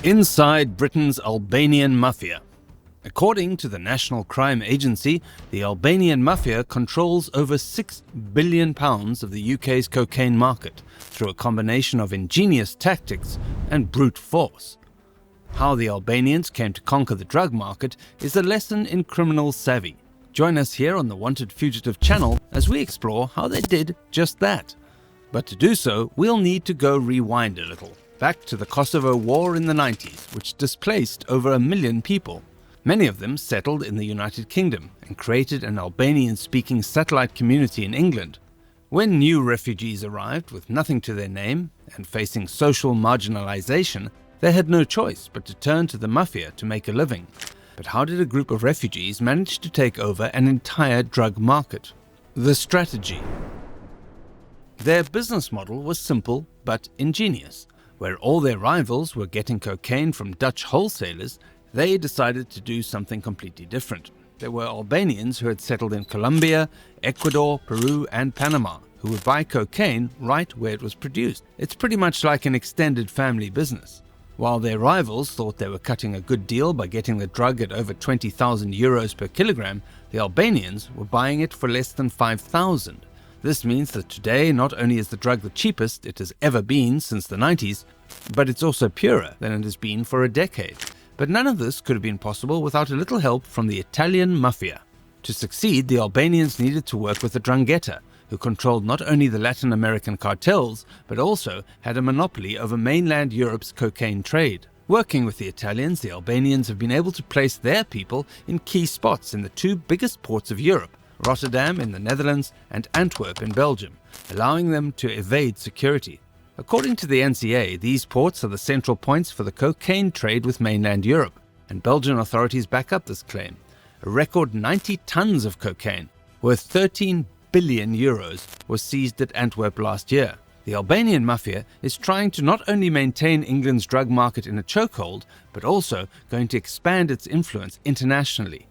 Inside Britain's Albanian Mafia. According to the National Crime Agency, the Albanian Mafia controls over £6 billion of the UK's cocaine market through a combination of ingenious tactics and brute force. How the Albanians came to conquer the drug market is a lesson in criminal savvy. Join us here on the Wanted Fugitive channel as we explore how they did just that. But to do so, we'll need to go rewind a little, back to the Kosovo War in the 90s, which displaced over 1 million people. Many of them settled in the United Kingdom and created an Albanian-speaking satellite community in England. When new refugees arrived with nothing to their name and facing social marginalization, they had no choice but to turn to the mafia to make a living. But how did a group of refugees manage to take over an entire drug market? The strategy. Their business model was simple but ingenious. Where all their rivals were getting cocaine from Dutch wholesalers, they decided to do something completely different. There were Albanians who had settled in Colombia, Ecuador, Peru and Panama who would buy cocaine right where it was produced. It's pretty much like an extended family business. While their rivals thought they were cutting a good deal by getting the drug at over 20,000 euros per kilogram, the Albanians were buying it for less than 5,000. This means that today not only is the drug the cheapest it has ever been since the 90s, but it's also purer than it has been for a decade. But none of this could have been possible without a little help from the Italian Mafia. To succeed, the Albanians needed to work with the 'Ndrangheta, who controlled not only the Latin American cartels, but also had a monopoly over mainland Europe's cocaine trade. Working with the Italians, the Albanians have been able to place their people in key spots in the two biggest ports of Europe, Rotterdam in the Netherlands and Antwerp in Belgium, allowing them to evade security. According to the NCA, these ports are the central points for the cocaine trade with mainland Europe, and Belgian authorities back up this claim. A record 90 tons of cocaine, worth 13 billion euros, was seized at Antwerp last year. The Albanian Mafia is trying to not only maintain England's drug market in a chokehold, but also going to expand its influence internationally.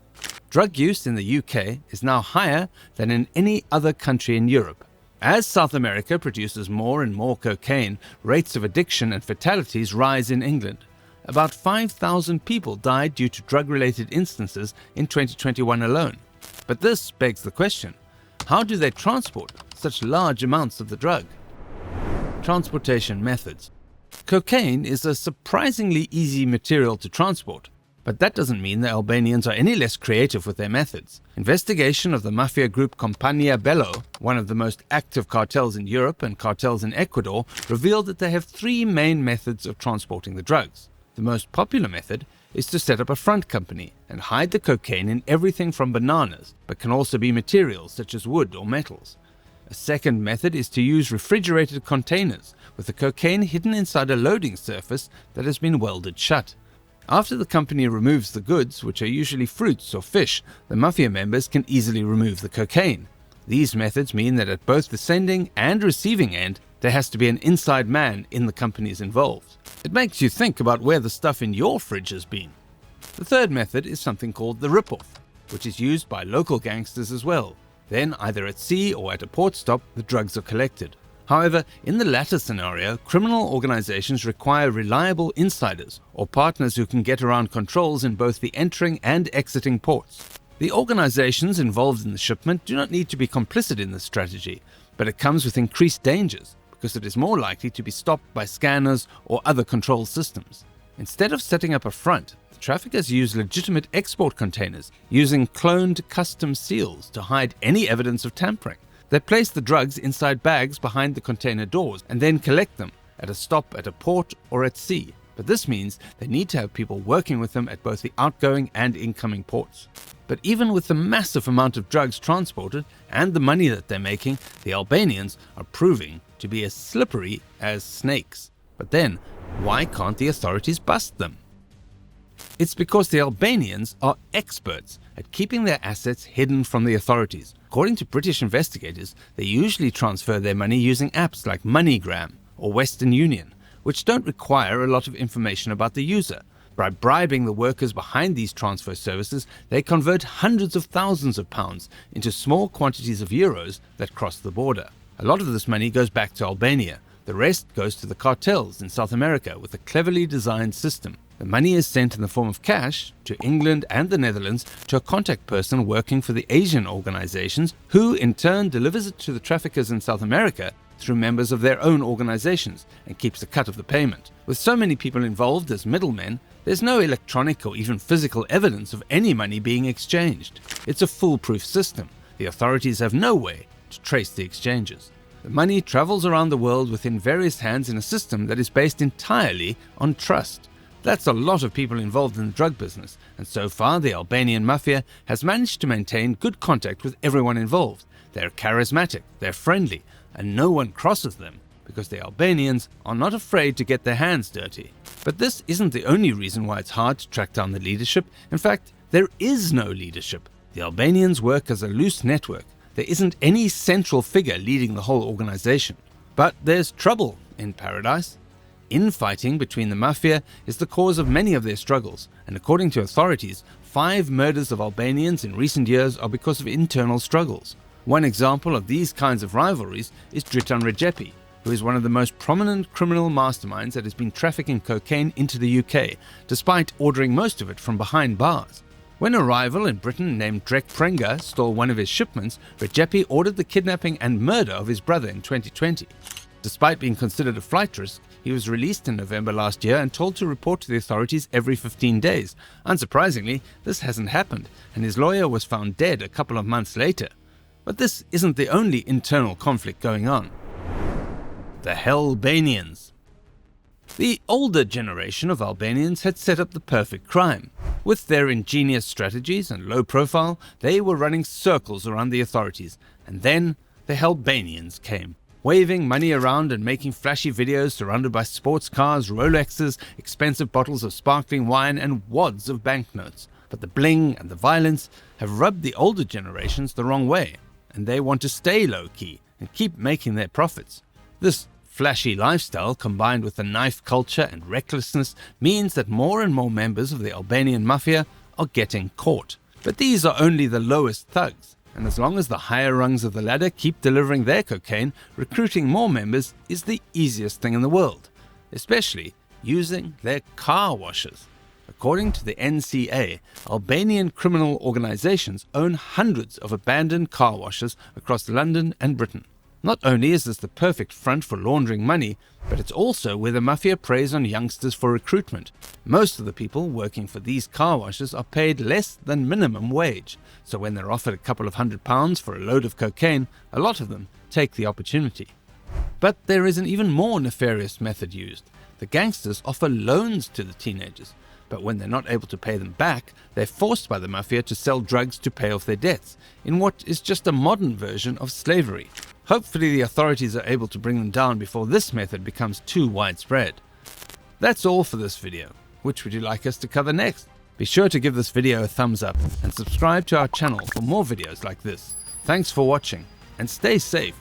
Drug use in the UK is now higher than in any other country in Europe. As South America produces more and more cocaine, rates of addiction and fatalities rise in England. About 5,000 people died due to drug-related instances in 2021 alone. But this begs the question, how do they transport such large amounts of the drug? Transportation methods. Cocaine is a surprisingly easy material to transport. But that doesn't mean the Albanians are any less creative with their methods. Investigation of the mafia group Compagnia Bello, one of the most active cartels in Europe and cartels in Ecuador, revealed that they have 3 main methods of transporting the drugs. The most popular method is to set up a front company and hide the cocaine in everything from bananas, but can also be materials such as wood or metals. A second method is to use refrigerated containers with the cocaine hidden inside a loading surface that has been welded shut. After the company removes the goods, which are usually fruits or fish, the mafia members can easily remove the cocaine. These methods mean that at both the sending and receiving end, there has to be an inside man in the companies involved. It makes you think about where the stuff in your fridge has been. The third method is something called the rip-off, which is used by local gangsters as well. Then, either at sea or at a port stop, the drugs are collected. However, in the latter scenario, criminal organizations require reliable insiders or partners who can get around controls in both the entering and exiting ports. The organizations involved in the shipment do not need to be complicit in this strategy, but it comes with increased dangers because it is more likely to be stopped by scanners or other control systems. Instead of setting up a front, the traffickers use legitimate export containers using cloned custom seals to hide any evidence of tampering. They place the drugs inside bags behind the container doors and then collect them at a stop at a port or at sea. But this means they need to have people working with them at both the outgoing and incoming ports. But even with the massive amount of drugs transported and the money that they're making, the Albanians are proving to be as slippery as snakes. But then, why can't the authorities bust them? It's because the Albanians are experts at keeping their assets hidden from the authorities. According to British investigators, they usually transfer their money using apps like MoneyGram or Western Union, which don't require a lot of information about the user. By bribing the workers behind these transfer services, they convert hundreds of thousands of pounds into small quantities of euros that cross the border. A lot of this money goes back to Albania. The rest goes to the cartels in South America with a cleverly designed system. The money is sent in the form of cash to England and the Netherlands to a contact person working for the Asian organizations, who in turn delivers it to the traffickers in South America through members of their own organizations and keeps a cut of the payment. With so many people involved as middlemen, there's no electronic or even physical evidence of any money being exchanged. It's a foolproof system. The authorities have no way to trace the exchanges. The money travels around the world within various hands in a system that is based entirely on trust. That's a lot of people involved in the drug business, and so far the Albanian Mafia has managed to maintain good contact with everyone involved. They're charismatic, they're friendly, and no one crosses them because the Albanians are not afraid to get their hands dirty. But this isn't the only reason why it's hard to track down the leadership. In fact, there is no leadership. The Albanians work as a loose network. There isn't any central figure leading the whole organization. But there's trouble in paradise. Infighting between the mafia is the cause of many of their struggles, and according to authorities, 5 murders of Albanians in recent years are because of internal struggles. One example of these kinds of rivalries is Dritan Rejepi, who is one of the most prominent criminal masterminds that has been trafficking cocaine into the UK, despite ordering most of it from behind bars. When a rival in Britain named Drek Prenga stole one of his shipments, Rejepi ordered the kidnapping and murder of his brother in 2020. Despite being considered a flight risk, he was released in November last year and told to report to the authorities every 15 days. Unsurprisingly, this hasn't happened, and his lawyer was found dead a couple of months later. But this isn't the only internal conflict going on. The Hellbanians. The older generation of Albanians had set up the perfect crime. With their ingenious strategies and low profile, they were running circles around the authorities, and then the Hellbanians came. Waving money around and making flashy videos surrounded by sports cars, Rolexes, expensive bottles of sparkling wine and wads of banknotes. But the bling and the violence have rubbed the older generations the wrong way, and they want to stay low-key and keep making their profits. This flashy lifestyle combined with the knife culture and recklessness means that more and more members of the Albanian Mafia are getting caught. But these are only the lowest thugs. And as long as the higher rungs of the ladder keep delivering their cocaine, recruiting more members is the easiest thing in the world, especially using their car washes. According to the NCA, Albanian criminal organizations own hundreds of abandoned car washes across London and Britain. Not only is this the perfect front for laundering money, but it's also where the mafia preys on youngsters for recruitment. Most of the people working for these car washes are paid less than minimum wage, so when they're offered a couple of £100 for a load of cocaine, a lot of them take the opportunity. But there is an even more nefarious method used. The gangsters offer loans to the teenagers, but when they're not able to pay them back, they're forced by the mafia to sell drugs to pay off their debts, in what is just a modern version of slavery. Hopefully the authorities are able to bring them down before this method becomes too widespread. That's all for this video. Which would you like us to cover next? Be sure to give this video a thumbs up and subscribe to our channel for more videos like this. Thanks for watching and stay safe.